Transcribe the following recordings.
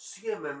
CMM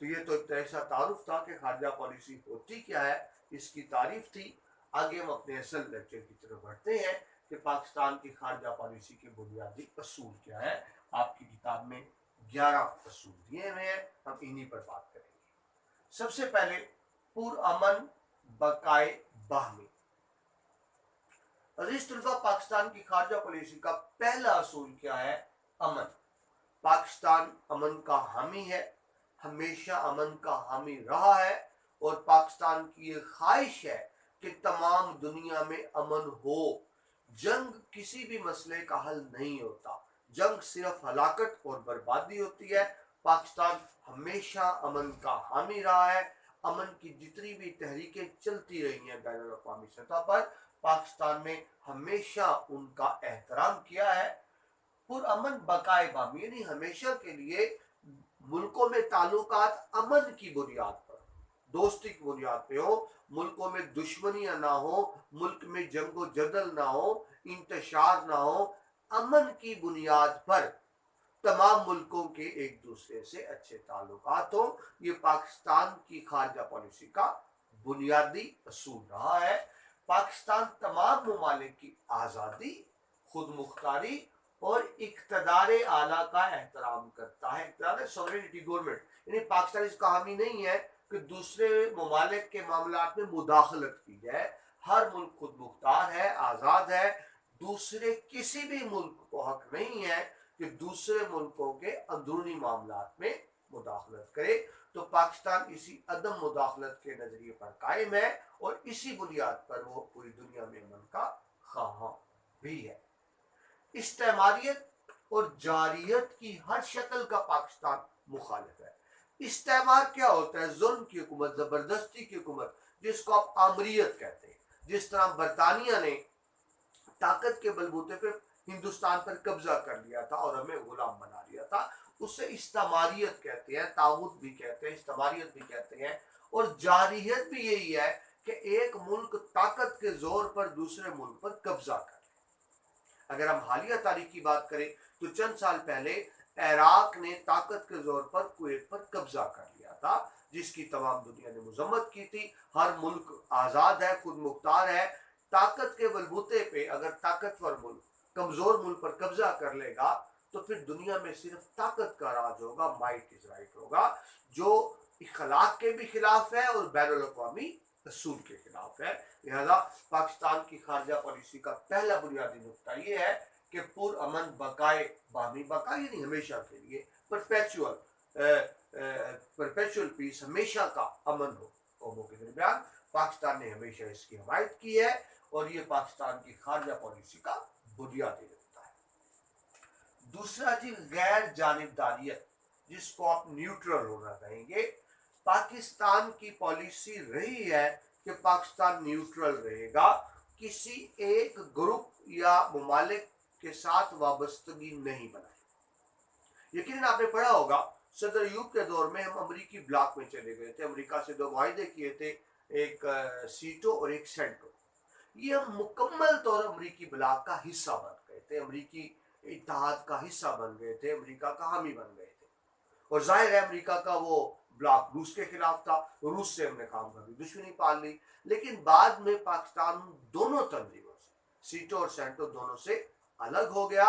تو یہ تو ایک ایسا تعارف تھا کہ خارجہ پالیسی ہوتی کیا ہے، اس کی تعریف تھی۔ آگے ہم اپنے اصل لیکچر کی طرف بڑھتے ہیں کہ پاکستان کی خارجہ پالیسی کے بنیادی اصول کیا ہے۔ آپ کی کتاب میں 11 اصول دیے ہوئے ہیں، ہم انہی پر بات کریں گے۔ سب سے پہلے پرامن بقائے باہمی۔ عزیز طلبہ، پاکستان کی خارجہ پالیسی کا پہلا اصول کیا ہے؟ امن۔ پاکستان امن کا حامی ہے، ہمیشہ امن کا حامی رہا ہے، اور پاکستان کی یہ خواہش ہے کہ تمام دنیا میں امن ہو۔ جنگ کسی بھی مسئلے کا حل نہیں ہوتا، جنگ صرف ہلاکت اور بربادی ہوتی ہے۔ پاکستان ہمیشہ امن کا حامی رہا ہے، امن کی جتنی بھی تحریکیں چلتی رہی ہیں بین الاقوامی سطح پر، پاکستان نے ہمیشہ ان کا احترام کیا ہے۔ پرامن بقائے باہمی یعنی ہمیشہ کے لیے ملکوں میں تعلقات امن کی بنیاد پر، دوستی کی بنیاد پہ ہو، ملکوں میں دشمنیاں نہ ہو، ملک میں جنگ و جدل نہ ہو، انتشار نہ ہو، امن کی بنیاد پر تمام ملکوں کے ایک دوسرے سے اچھے تعلقات ہوں۔ یہ پاکستان کی خارجہ پالیسی کا بنیادی اصول رہا ہے۔ پاکستان تمام ممالک کی آزادی، خود مختاری اور اقتدار اعلیٰ کا احترام کرتا ہے۔ اقتدار سوورینٹی گورنمنٹ یعنی پاکستان اس کا حامی نہیں ہے کہ دوسرے ممالک کے معاملات میں مداخلت کی جائے۔ ہر ملک خود مختار ہے، آزاد ہے، دوسرے کسی بھی ملک کو حق نہیں ہے کہ دوسرے ملکوں کے اندرونی معاملات میں مداخلت کرے۔ تو پاکستان اسی عدم مداخلت کے نظریے پر قائم ہے، اور اسی بنیاد پر وہ پوری دنیا میں امن کا خواہاں بھی ہے۔ استعماریت اور جاریت کی ہر شکل کا پاکستان مخالف ہے۔ استعمار کیا ہوتا ہے؟ ظلم کی حکومت، زبردستی کی حکومت، جس کو آپ آمریت کہتے ہیں۔ جس طرح برطانیہ نے طاقت کے بلبوتے پہ ہندوستان پر قبضہ کر لیا تھا اور ہمیں غلام بنا لیا تھا، اسے استعماریت کہتے ہیں، طاغوت بھی کہتے ہیں، استعماریت بھی کہتے ہیں۔ اور جاریت بھی یہی ہے کہ ایک ملک طاقت کے زور پر دوسرے ملک پر قبضہ کر۔ اگر ہم حالیہ تاریخ کی بات کریں تو چند سال پہلے عراق نے طاقت کے زور پر کویت پر قبضہ کر لیا تھا، جس کی تمام دنیا نے مذمت کی تھی۔ ہر ملک آزاد ہے، خود مختار ہے، طاقت کے بلبوتے پہ اگر طاقتور ملک کمزور ملک پر قبضہ کر لے گا تو پھر دنیا میں صرف طاقت کا راج ہوگا، مائٹ از رائٹ ہوگا، جو اخلاق کے بھی خلاف ہے اور بین الاقوامی اصول کے خلاف ہے۔ لہذا پاکستان کی خارجہ پالیسی کا پہلا بنیادی نقطہ یہ ہے کہ پرامن بقائے باہمی، بقائے یعنی ہمیشہ کے لیے، پرپیچول پیس، ہمیشہ کا امن ہو قوموں کے درمیان۔ پاکستان نے ہمیشہ اس کی حمایت کی ہے، اور یہ پاکستان کی خارجہ پالیسی کا بنیادی نقطہ ہے۔ دوسرا جی غیر جانبداریت، جس کو آپ نیوٹرل ہونا کہیں گے۔ پاکستان کی پالیسی رہی ہے کہ پاکستان نیوٹرل رہے گا، کسی ایک گروپ یا ممالک کے ساتھ وابستگی نہیں بنائے۔ یقیناً آپ نے پڑھا ہوگا صدر ایوب کے دور میں ہم امریکی بلاک میں چلے گئے تھے، امریکہ سے 2 معاہدے کیے تھے، ایک سیٹو اور ایک سینٹو۔ یہ ہم مکمل طور امریکی بلاک کا حصہ بن گئے تھے، امریکی اتحاد کا حصہ بن گئے تھے، امریکہ کا حامی بن گئے تھے۔ اور ظاہر ہے امریکہ کا وہ بلاک روس کے خلاف تھا، روس سے ہم نے کام کر لی، دشمنی پال لی۔ لیکن بعد میں پاکستان دونوں تنظیموں سے، سیٹو اور سینٹو دونوں سے الگ ہو گیا۔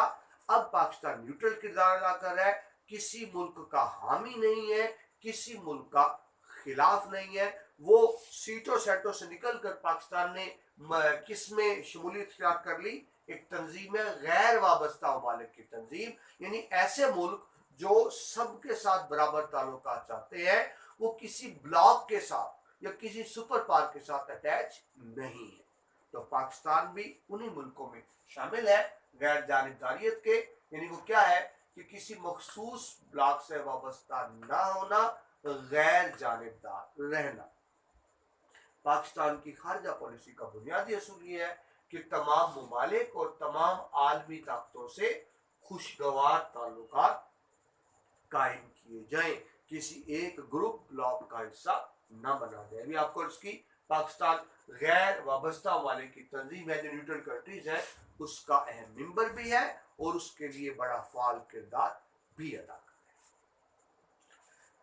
اب پاکستان نیوٹرل کردار ادا کر رہا ہے، کسی ملک کا حامی نہیں ہے، کسی ملک کا خلاف نہیں ہے۔ وہ سیٹو سینٹو سے نکل کر پاکستان نے کس میں شمولیت اختیار کر لی؟ ایک تنظیم ہے غیر وابستہ ممالک کی تنظیم، یعنی ایسے ملک جو سب کے ساتھ برابر تعلقات چاہتے ہیں، وہ کسی بلاک کے ساتھ یا کسی سپر پاور کے ساتھ اٹیچ نہیں ہے۔ تو پاکستان بھی انہی ملکوں میں شامل ہے غیر جانبداریت کے، یعنی وہ کیا ہے کہ کسی مخصوص بلاک سے وابستہ نہ ہونا، غیر جانبدار رہنا۔ پاکستان کی خارجہ پالیسی کا بنیادی اصول یہ ہے کہ تمام ممالک اور تمام عالمی طاقتوں سے خوشگوار تعلقات قائم کیے جائیں، کسی ایک گروپ بلاک کا حصہ نہ بنا جائے۔ ابھی آپ کو اس کی پاکستان غیر وابستہ ممالک کی تنظیم ہے جو نیوٹرل کنٹریز ہے، اس کا اہم ممبر بھی ہے اور اس کے لیے بڑا فعال کردار بھی ادا کر رہے ہیں۔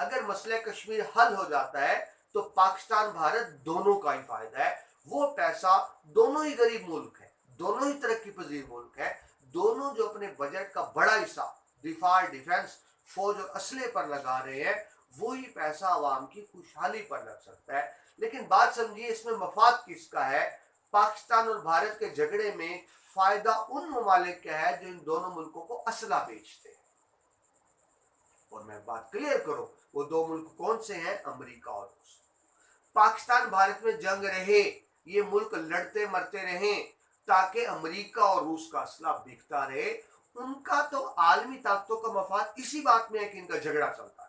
اگر مسئلہ کشمیر حل ہو جاتا ہے تو پاکستان بھارت دونوں کا ہی فائدہ ہے. وہ پیسہ دونوں ہی غریب ملک ہے, دونوں ہی ترقی پذیر ملک ہے, دونوں جو اپنے بجٹ کا بڑا حصہ دفاع, ڈیفنس, فوج اور اسلحے پر لگا رہے ہیں, وہی پیسہ عوام کی خوشحالی پر لگ سکتا ہے. لیکن بات سمجھیے اس میں مفاد کس کا ہے؟ پاکستان اور بھارت کے جھگڑے میں فائدہ ان ممالک کا ہے جو ان دونوں ملکوں کو اسلحہ بیچتے ہیں. اور میں بات کلیئر کروں, وہ دو ملک کون سے ہیں؟ امریکہ اور روس. پاکستان بھارت میں جنگ رہے, یہ ملک لڑتے مرتے رہیں تاکہ امریکہ اور روس کا اسلحہ بکتا رہے. ان کا تو عالمی طاقتوں کا مفاد اسی بات میں ہے کہ ان کا جھگڑا چلتا ہے.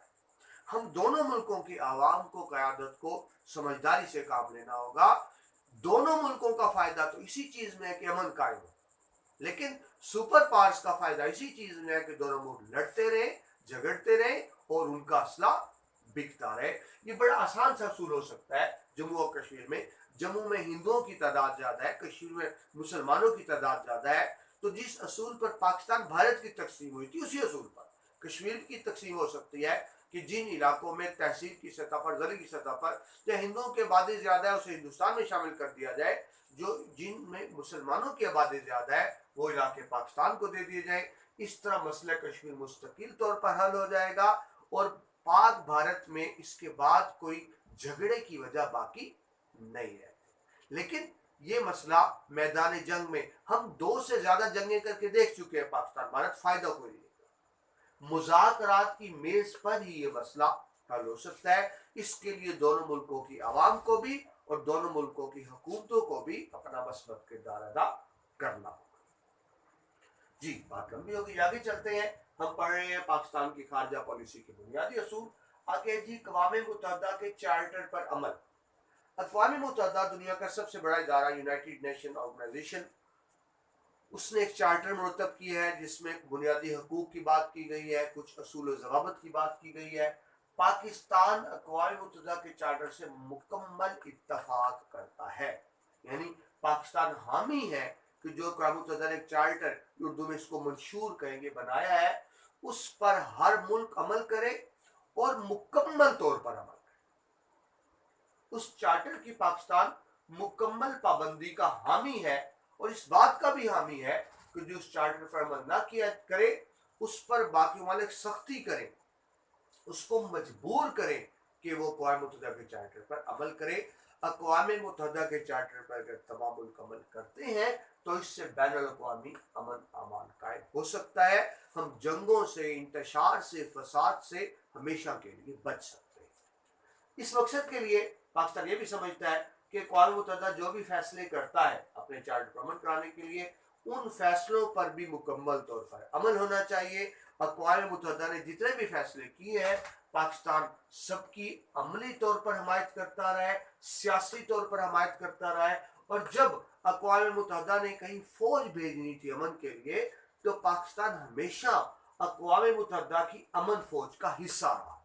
ہم دونوں ملکوں کی عوام کو, قیادت کو سمجھداری سے کام لینا ہوگا. دونوں ملکوں کا فائدہ تو اسی چیز میں ہے کہ امن قائم ہو, لیکن سپر پاورز کا فائدہ اسی چیز میں ہے کہ دونوں ملک لڑتے رہے, جھگڑتے رہے اور ان کا اسلحہ بکتا رہے. یہ بڑا آسان سا اصول ہو سکتا ہے جموں اور کشمیر میں. جموں میں ہندوؤں کی تعداد زیادہ ہے, کشمیر میں مسلمانوں کی تعداد زیادہ ہے, تو جس اصول پر پاکستان بھارت کی تقسیم ہوئی تھی اسی اصول پر کشمیر کی تقسیم ہو سکتی ہے کہ جن علاقوں میں تحصیل کی سطح پر, ضلع کی سطح پر جو ہندوؤں کی آبادی زیادہ ہے اسے ہندوستان میں شامل کر دیا جائے, جو جن میں مسلمانوں کی آبادی زیادہ ہے وہ علاقے پاکستان کو دے دیے جائیں. اس طرح مسئلہ کشمیر مستقل طور پر حل ہو جائے گا اور پاک بھارت میں اس کے بعد کوئی جھگڑے کی وجہ باقی نہیں ہے. لیکن یہ مسئلہ میدان جنگ میں ہم 2 سے زیادہ جنگیں کر کے دیکھ چکے ہیں, پاکستان بھارت فائدہ کوئی نہیں. مذاکرات کی میز پر ہی یہ مسئلہ حل ہو سکتا ہے. اس کے لیے دونوں ملکوں کی عوام کو بھی اور دونوں ملکوں کی حکومتوں کو بھی اپنا مثبت کردار ادا کرنا ہوگا. جی بات لمبی ہوگی, آگے چلتے ہیں. ہم پڑھ رہے ہیں پاکستان کی خارجہ پالیسی کے بنیادی اصول. آگے جی اقوام متحدہ کے چارٹر پر عمل. اقوام متحدہ دنیا کا سب سے بڑا ادارہ, یونائٹڈ نیشن آرگنائزیشن, اس نے ایک چارٹر مرتب کیا ہے جس میں بنیادی حقوق کی بات کی گئی ہے, کچھ اصول و ضوابط کی بات کی گئی ہے. پاکستان اقوام متحدہ کے چارٹر سے مکمل اتفاق کرتا ہے, یعنی پاکستان حامی ہے کہ جو اقوام متحدہ نے ایک چارٹر, اردو میں اس کو منشور کہیں گے, بنایا ہے, اس پر ہر ملک عمل کرے اور مکمل طور پر عمل کرے. اس چارٹر کی پاکستان مکمل پابندی کا حامی ہے اور اس بات کا بھی حامی ہے کہ جو اس چارٹر پر عمل نہ کیا کرے اس پر باقی ممالک سختی کریں, اس کو مجبور کریں کہ وہ اقوام متحدہ کے چارٹر پر عمل کرے. اقوام متحدہ کے چارٹر پر اگر تمام ملک عمل کرتے ہیں تو اس سے بین الاقوامی امن امان قائم ہو سکتا ہے. ہم جنگوں سے, انتشار سے, فساد سے ہمیشہ کے لیے بچ سکتے ہیں. اس مقصد کے لیے پاکستان یہ بھی سمجھتا ہے کہ اقوام متحدہ جو بھی فیصلے کرتا ہے اپنے چارٹر پر عمل کرانے کے لیے, ان فیصلوں پر بھی مکمل طور پر عمل ہونا چاہیے. اقوام متحدہ نے جتنے بھی فیصلے کیے ہیں پاکستان سب کی عملی طور پر حمایت کرتا رہا ہے, سیاسی طور پر حمایت کرتا رہا ہے. اور جب اقوام متحدہ نے کہیں فوج بھیجنی تھی امن کے لیے تو پاکستان ہمیشہ اقوام متحدہ کی امن فوج کا حصہ رہا.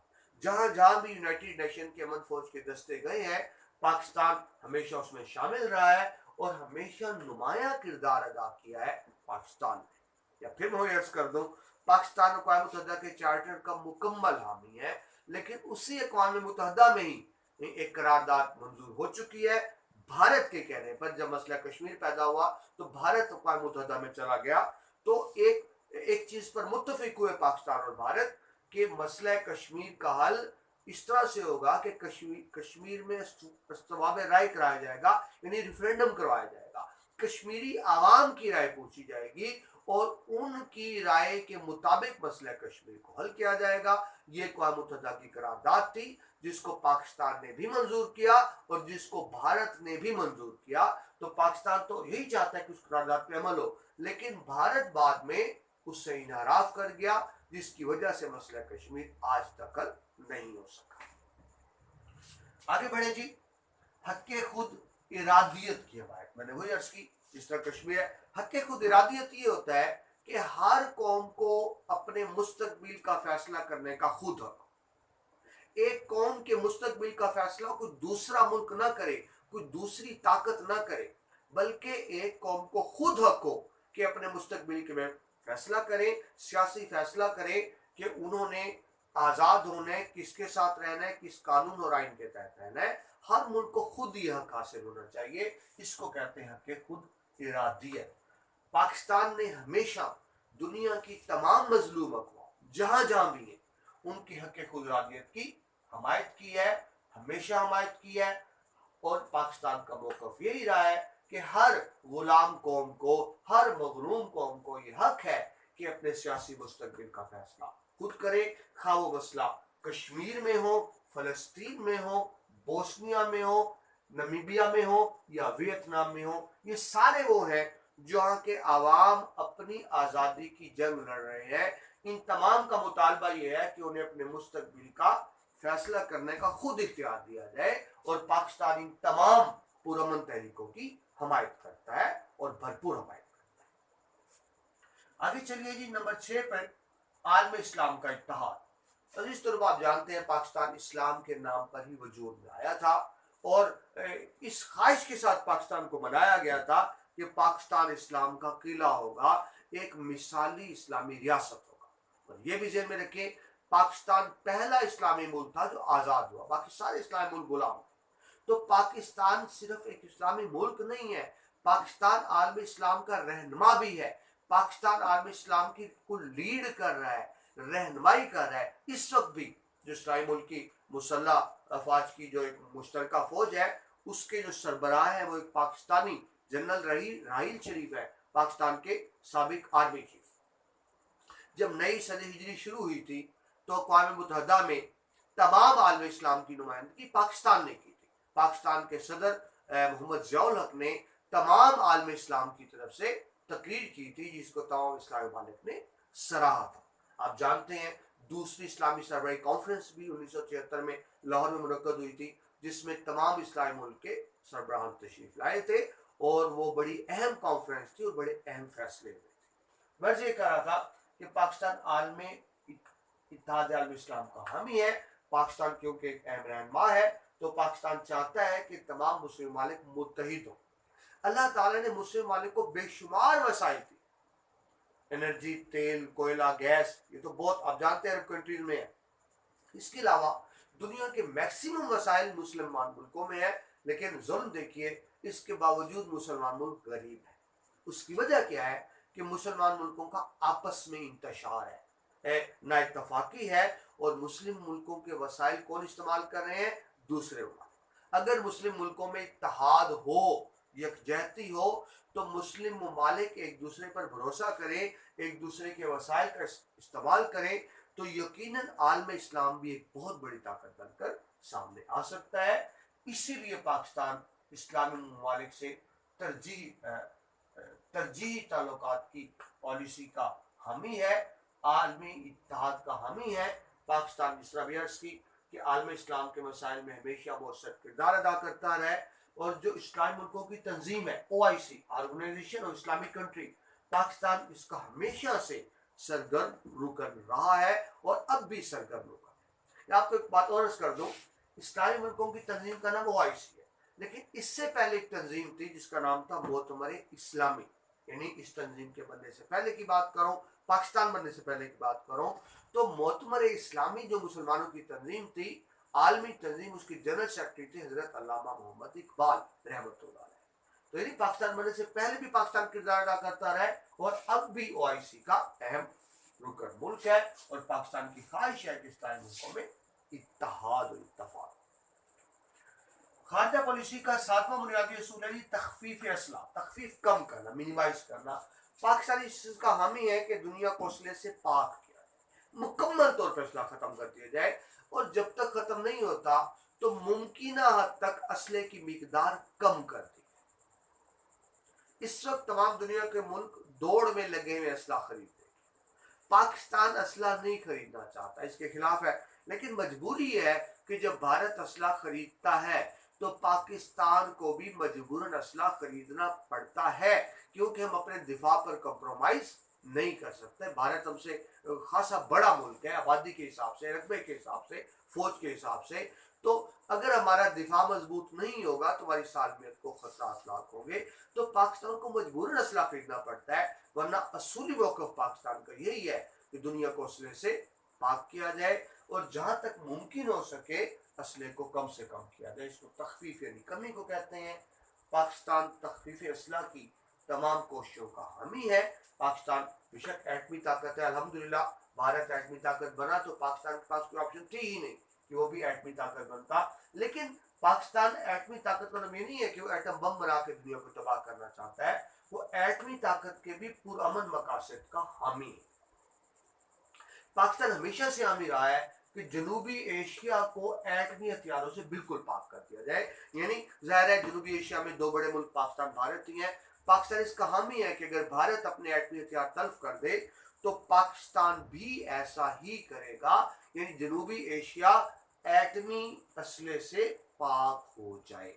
جہاں جہاں بھی یونائٹڈ نیشن کے امن فوج کے دستے گئے ہیں پاکستان ہمیشہ اس میں شامل رہا ہے اور ہمیشہ نمایاں کردار ادا کیا ہے پاکستان نے. یا پھر میں عرض کر دوں, پاکستان اقوام متحدہ کے چارٹر کا مکمل حامی ہے, لیکن اسی اقوام متحدہ میں ہی ایک قرارداد منظور ہو چکی ہے. بھارت کے کہنے پر جب مسئلہ کشمیر پیدا ہوا تو بھارت اقوام متحدہ میں چلا گیا, تو ایک چیز پر متفق ہوئے پاکستان اور بھارت کہ مسئلہ کشمیر کا حل اس طرح سے ہوگا کہ کشمیر میں استواب رائے کرایا جائے گا, یعنی ریفرینڈم کروایا جائے گا. کشمیری عوام کی رائے پوچھی جائے گی اور ان کی رائے کے مطابق مسئلہ کشمیر کو حل کیا جائے گا. یہ اقوام متحدہ کی قرارداد تھی جس کو پاکستان نے بھی منظور کیا اور جس کو بھارت نے بھی منظور کیا. تو پاکستان تو یہی چاہتا ہے کہ اس قرارداد پہ عمل ہو, لیکن بھارت بعد میں اس سے انحراف کر گیا جس کی وجہ سے مسئلہ کشمیر آج تک حل نہیں ہو سکا. آگے بڑھیں جی. حق خود ارادیت کی حمایت, میں نے وہی عرض کی جس طرح کشمیر ہے. حق خود ارادیت یہ ہوتا ہے کہ ہر قوم کو اپنے مستقبل کا فیصلہ کرنے کا خود حق. ایک قوم کے مستقبل کا فیصلہ کوئی دوسرا ملک نہ کرے, کوئی دوسری طاقت نہ کرے, بلکہ ایک قوم کو خود حق ہو کہ اپنے مستقبل کے میں فیصلہ کریں, سیاسی فیصلہ کریں کہ انہوں نے آزاد ہونا ہے, کس کے ساتھ رہنا ہے, کس قانون اور آئین کے تحت رہنا ہے. ہر ملک کو خود یہ حق حاصل ہونا چاہیے. اس کو کہتے ہیں حق خود ارادیت. پاکستان نے ہمیشہ دنیا کی تمام مظلوم اقوام جہاں جہاں بھی ہیں ان کی حق خود ارادیت کی حمایت کی ہے, ہمیشہ حمایت کی ہے. اور پاکستان کا موقف یہی رہا ہے کہ ہر غلام قوم کو, ہر مظلوم قوم کو یہ حق ہے کہ اپنے سیاسی مستقبل کا فیصلہ خود کرے, خواہ وہ مسئلہ کشمیر میں ہو, فلسطین میں ہو, بوسنیا میں ہو, نمیبیا میں ہو یا ویتنام میں ہو. یہ سارے وہ ہیں جہاں کے عوام اپنی آزادی کی جنگ لڑ رہے ہیں. ان تمام کا مطالبہ یہ ہے کہ انہیں اپنے مستقبل کا فیصلہ کرنے کا خود اختیار دیا جائے, اور پاکستان ان تمام پرامن تحریکوں کی حمایت کرتا ہے اور بھرپور حمایت کرتا ہے. آگے چلیے جی, نمبر 6 پر عالم اسلام کا اتحاد. عزیز طلباء, آپ جانتے ہیں پاکستان اسلام کے نام پر ہی وجود میں آیا تھا, اور اس خواہش کے ساتھ پاکستان کو بنایا گیا تھا کہ پاکستان اسلام کا قلعہ ہوگا, ایک مثالی اسلامی ریاست ہوگا. اور یہ بھی ذہن میں رکھیں, پاکستان پہلا اسلامی ملک تھا جو آزاد ہوا, باقی سارے اسلامی ملک غلام. تو پاکستان صرف ایک اسلامی ملک نہیں ہے, پاکستان عالم اسلام کا رہنما بھی ہے. پاکستان عالم اسلام کی کل لیڈ کر رہا ہے, رہنمائی کر رہا ہے. اس وقت بھی جو اسلامی ملک کی مسلح افواج کی جو ایک مشترکہ فوج ہے, اس کے جو سربراہ ہے وہ ایک پاکستانی جنرل راحیل شریف ہے, پاکستان کے سابق آرمی چیف. جب نئی صدی ہجری شروع ہوئی تھی تو اقوام متحدہ میں تمام عالم اسلام کی نمائندگی پاکستان نے کی تھی. پاکستان کے صدر محمد ضیاء الحق نے تمام عالم اسلام کی طرف سے تقریر کی تھی, جس کو تمام اسلامی ممالک نے سراہا تھا. آپ جانتے ہیں دوسری اسلامی سربراہی کانفرنس بھی 1976 میں لاہور میں منعقد ہوئی تھی, جس میں تمام اسلامی ملک کے سربراہان تشریف لائے تھے, اور وہ بڑی اہم کانفرنس تھی اور بڑے اہم فیصلے ہوئے تھے. میں یہ کہہ رہا تھا کہ پاکستان عالم اتحاد عالم اسلام کا حامی ہے. پاکستان کیونکہ ایک اہم رہنما ہے تو پاکستان چاہتا ہے کہ تمام مسلم ممالک متحد ہوں. اللہ تعالیٰ نے مسلم ممالک کو بے شمار وسائل دی, انرجی, تیل, کوئلہ, گیس, یہ تو بہت آپ جانتے ہیں عرب کنٹریز میں ہے. اس کے علاوہ دنیا کے میکسیمم وسائل مسلمان ملکوں میں ہے, لیکن ظلم دیکھیے, اس کے باوجود مسلمان ملک غریب ہے. اس کی وجہ کیا ہے کہ مسلمان ملکوں کا آپس میں انتشار ہے, نا اتفاقی ہے, اور مسلم ملکوں کے وسائل کون استعمال کر رہے ہیں؟ دوسرے ممالک. اگر مسلم ملکوں میں اتحاد ہو, یکجہتی ہو, تو مسلم ممالک ایک دوسرے پر بھروسہ کریں, ایک دوسرے کے وسائل کا استعمال کریں, تو یقیناً عالم اسلام بھی ایک بہت بڑی طاقت بن کر سامنے آ سکتا ہے. اسی لیے پاکستان اسلامی ممالک سے ترجیحی تعلقات کی پالیسی کا حامی ہے, عالمی اتحاد کا حامی ہے. پاکستان جس طرح بھی عرض کی کہ عالم اسلام کے مسائل میں ہمیشہ مؤثر کردار ادا کرتا رہا ہے, اور جو اسلامی ملکوں کی تنظیم ہے OIC, Organisation of Islamic Country, Pakistan اس کا ہمیشہ سے سرگرم رکن رہا ہے اور اب بھی سرگرم رکن ہے. میں آپ کو ایک بات اور عرض کر دوں, اسلامی ملکوں کی تنظیم کا نام OIC ہے, لیکن اس سے پہلے ایک تنظیم تھی جس کا نام تھا مؤتمر اسلامی. یعنی اس تنظیم کے بننے سے پہلے کی بات کروں, پاکستان بننے سے پہلے کی بات کروں, تو مؤتمر اسلامی جو مسلمانوں کی تنظیم تھی, عالمی تنظیم, اس کی جنرل سیکرٹری تھے حضرت علامہ محمد اقبال رحمۃ اللہ علیہ. تو یعنی پاکستان بننے سے پہلے بھی پاکستان کردار ادا کرتا رہا ہے, اور اب بھی OIC کا اہم رکن ملک ہے, اور پاکستان کی خواہش ہے کہ اسلامی ملکوں میں اتحاد و اتفاق. خارجہ پالیسی کا 7واں بنیادی اصول ہے تخفیف اسلحہ, تخفیف کم کرنا, منیمائز کرنا. پاکستان اس چیز کا حامی ہے کہ دنیا کو اسلحے سے پاک کیا جائے, مکمل طور پر اسلحہ ختم کر دیا جائے, اور جب تک ختم نہیں ہوتا تو ممکنہ حد تک اسلحے کی مقدار کم کر دی. اس وقت تمام دنیا کے ملک دوڑ میں لگے ہوئے اسلحہ خریدنے. پاکستان اسلحہ نہیں خریدنا چاہتا, اس کے خلاف ہے, لیکن مجبوری ہے کہ جب بھارت اسلحہ خریدتا ہے تو پاکستان کو بھی مجبوراً اسلحہ خریدنا پڑتا ہے, کیونکہ ہم اپنے دفاع پر کمپرومائز نہیں کر سکتے. بھارت ہم سے خاصا بڑا ملک ہے, آبادی کے حساب سے, رقبے کے حساب سے, فوج کے حساب سے. تو اگر ہمارا دفاع مضبوط نہیں ہوگا تو ہماری سالمیت کو خطرات لاحق ہوں گے. تو پاکستان کو مجبوراً اسلحہ خریدنا پڑتا ہے, ورنہ اصولی موقف پاکستان کا یہی ہے کہ دنیا کو اسلحے سے پاک کیا جائے اور جہاں تک ممکن ہو سکے اسلحے کو کم سے کم کیا جائے. اس کو تخفیف یعنی کمی کو کہتے ہیں. پاکستان تخفیف اسلحہ کی تمام کوششوں کا حامی ہے. پاکستان بیشک ایٹمی طاقت ہے, الحمدللہ بھارت ایٹمی طاقت بنا تو پاکستان کے پاس کوئی آپشن تھی ہی نہیں کہ وہ بھی ایٹمی طاقت بنتا. لیکن پاکستان ایٹمی طاقت کا مطلب یہ نہیں ہے کہ وہ ایٹم بم بنا کے دنیا کو تباہ کرنا چاہتا ہے, وہ ایٹمی طاقت کے بھی پرامن مقاصد کا حامی ہے. پاکستان ہمیشہ سے حامی رہا ہے کہ جنوبی ایشیا کو ایٹمی ہتھیاروں سے بالکل پاک کر دیا جائے. یعنی ظاہر ہے جنوبی ایشیا میں دو بڑے ملک پاکستان بھارت ہی ہیں. پاکستان اس کا حامی ہے کہ اگر بھارت اپنے ایٹمی ہتھیار تلف کر دے تو پاکستان بھی ایسا ہی کرے گا, یعنی جنوبی ایشیا ایٹمی اسلحے سے پاک ہو جائے.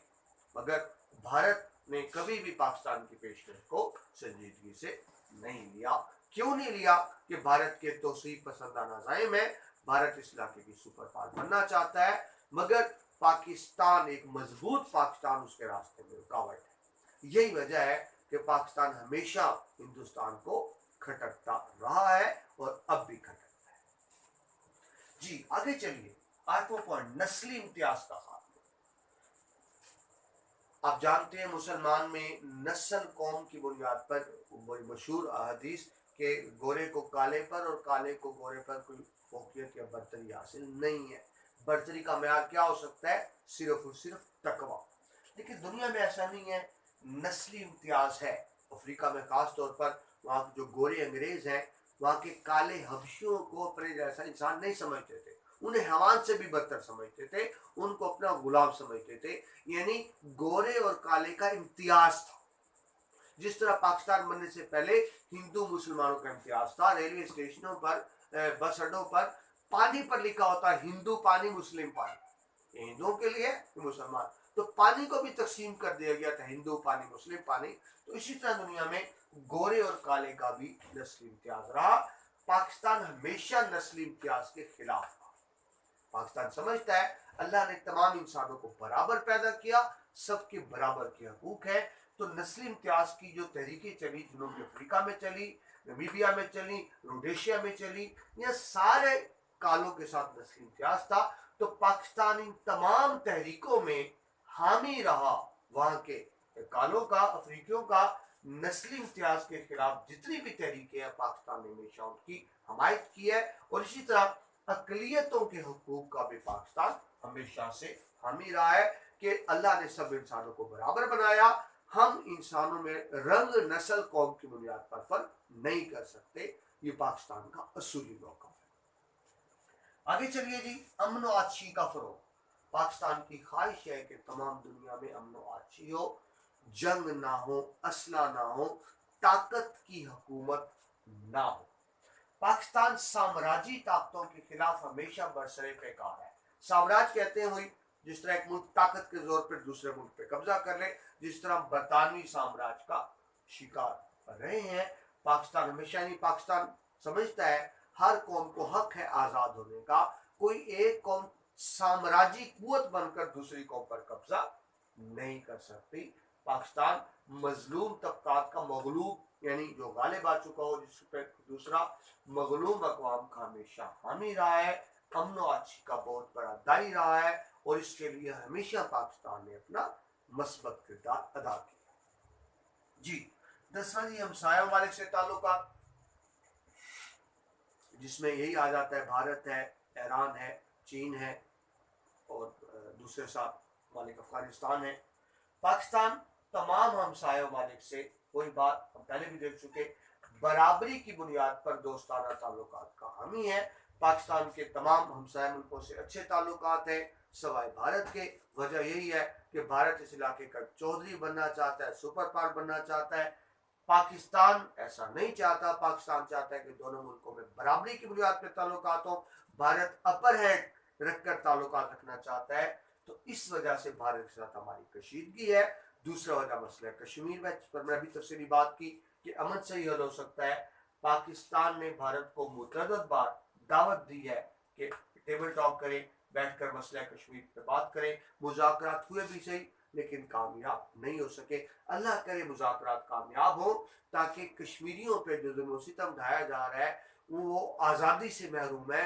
مگر بھارت نے کبھی بھی پاکستان کی پیشکش کو سنجیدگی سے نہیں لیا. کیوں نہیں لیا؟ کہ بھارت کے توسیع پسندانہ عزائم ہے, بھارت اس علاقے کی سپر پاور بننا چاہتا ہے, مگر پاکستان ایک مضبوط پاکستان اس کے راستے میں رکاوٹ ہے. یہی وجہ ہے کہ پاکستان ہمیشہ ہندوستان کو کھٹکتا رہا ہے اور اب بھی کھٹکتا ہے. جی آگے چلیے. 8واں پوائنٹ, نسلی امتیاز کا خاتمہ. آپ جانتے ہیں مسلمان میں نسل قوم کی بنیاد پر وہی مشہور احادیث کہ گورے کو کالے پر اور کالے کو گورے پر کوئی فوقیت یا برتری حاصل نہیں ہے. برتری کا معیار کیا ہو سکتا ہے؟ صرف اور صرف تقوی. لیکن دنیا میں ایسا نہیں ہے, نسلی امتیاز ہے. افریقہ میں خاص طور پر وہاں جو گورے انگریز ہیں وہاں کے کالے حبشیوں کو اپنے جیسا انسان نہیں سمجھتے تھے, انہیں حیوان سے بھی بدتر سمجھتے تھے, ان کو اپنا غلام سمجھتے تھے. یعنی گورے اور کالے کا امتیاز تھا. جس طرح پاکستان بننے سے پہلے ہندو مسلمانوں کا امتیاز تھا. ریلوے اسٹیشنوں پر, بس اڈوں پر پانی پر لکھا ہوتا ہے ہندو پانی مسلم پانی, یہ ہندوؤں کے لیے یہ مسلمان. تو پانی کو بھی تقسیم کر دیا گیا تھا, ہندو پانی مسلم پانی. تو اسی طرح دنیا میں گورے اور کالے کا بھی نسلی امتیاز رہا. پاکستان ہمیشہ نسلی امتیاز کے خلاف تھا. پاکستان سمجھتا ہے اللہ نے تمام انسانوں کو برابر پیدا کیا, سب کے برابر کے حقوق ہیں. تو نسلی امتیاز کی جو تحریکیں چلی, جنوبی افریقہ میں چلی, نمیبیا میں چلی, روڈیشیا میں چلی, یہ سارے کالوں کے ساتھ نسلی امتیاز تھا. تو پاکستان ان تمام تحریکوں میں حامی رہا. وہاں کے کالوں کا, افریقیوں کا نسلی امتیاز کے خلاف جتنی بھی تحریکیں ہیں پاکستان نے ہمیشہ ان کی حمایت کی ہے. اور اسی طرح اقلیتوں کے حقوق کا بھی پاکستان ہمیشہ سے حامی رہا ہے کہ اللہ نے سب انسانوں کو برابر بنایا. ہم انسانوں میں رنگ, نسل, قوم کی بنیاد پر فرق نہیں کر سکتے. یہ پاکستان کا اصولی موقف ہے. آگے چلیے جی. امن و آشتی کا فروغ. پاکستان کی خواہش ہے کہ تمام دنیا میں امن و آشتی ہو, جنگ نہ ہو, اسلحہ نہ ہو, طاقت کی حکومت نہ ہو. پاکستان سامراجی طاقتوں کے خلاف ہمیشہ برسر پیکار ہے. سامراج کہتے ہیں وہی جس طرح ایک ملک طاقت کے زور پر دوسرے ملک پہ قبضہ کر لے, جس طرح برطانوی سامراج کا شکار رہے ہیں. پاکستان ہمیشہ نہیں, پاکستان سمجھتا ہے ہر قوم کو حق ہے آزاد ہونے کا. کوئی ایک قوم سامراجی قوت بن کر دوسری قوم پر قبضہ نہیں کر سکتی. پاکستان مظلوم طبقات کا مغلوب, یعنی جو غالب آ چکا ہو, جس پہ دوسرا مغلوب اقوام کا ہمیشہ حامی رہا ہے. امن و آشتی کا بہت بڑا دائی رہا ہے اور اس کے لیے ہمیشہ پاکستان نے اپنا مثبت کردار ادا کیا. جی 10واں جی ہمسایہ ممالک سے تعلقات, جس میں یہی آ جاتا ہے بھارت ہے, ایران ہے, چین ہے اور دوسرے ساتھ ممالک افغانستان ہے. پاکستان تمام ہمسایہ ممالک سے, وہی بات ہم پہلے بھی دیکھ چکے, برابری کی بنیاد پر دوستانہ تعلقات کا حامی ہے. پاکستان کے تمام ہمسایہ ملکوں سے اچھے تعلقات ہیں سوائے بھارت کے. وجہ یہی ہے کہ بھارت اس علاقے کا چودھری بننا چاہتا ہے, سپر پاور بننا چاہتا ہے. پاکستان ایسا نہیں چاہتا. پاکستان چاہتا ہے کہ دونوں ملکوں میں برابری کی بنیاد پر تعلقات ہوں. بھارت اپر ہینڈ رکھ کر تعلقات رکھنا چاہتا ہے. تو اس وجہ سے بھارت کے ساتھ ہماری کشیدگی ہے. دوسرا وجہ مسئلہ کشمیر میں, جس پر میں ابھی تفصیلی بات کی کہ امن سے ہی حل ہو سکتا ہے. پاکستان نے بھارت کو متعدد بار دعوت دی ہے کہ ٹیبل ٹاک کریں, بیٹھ کر مسئلہ کشمیر پہ بات کریں. مذاکرات ہوئے بھی صحیح لیکن کامیاب نہیں ہو سکے. اللہ کرے مذاکرات کامیاب ہوں تاکہ کشمیریوں پہ جو ظلم و ستم ڈھایا جا رہا ہے وہ آزادی سے محروم ہے,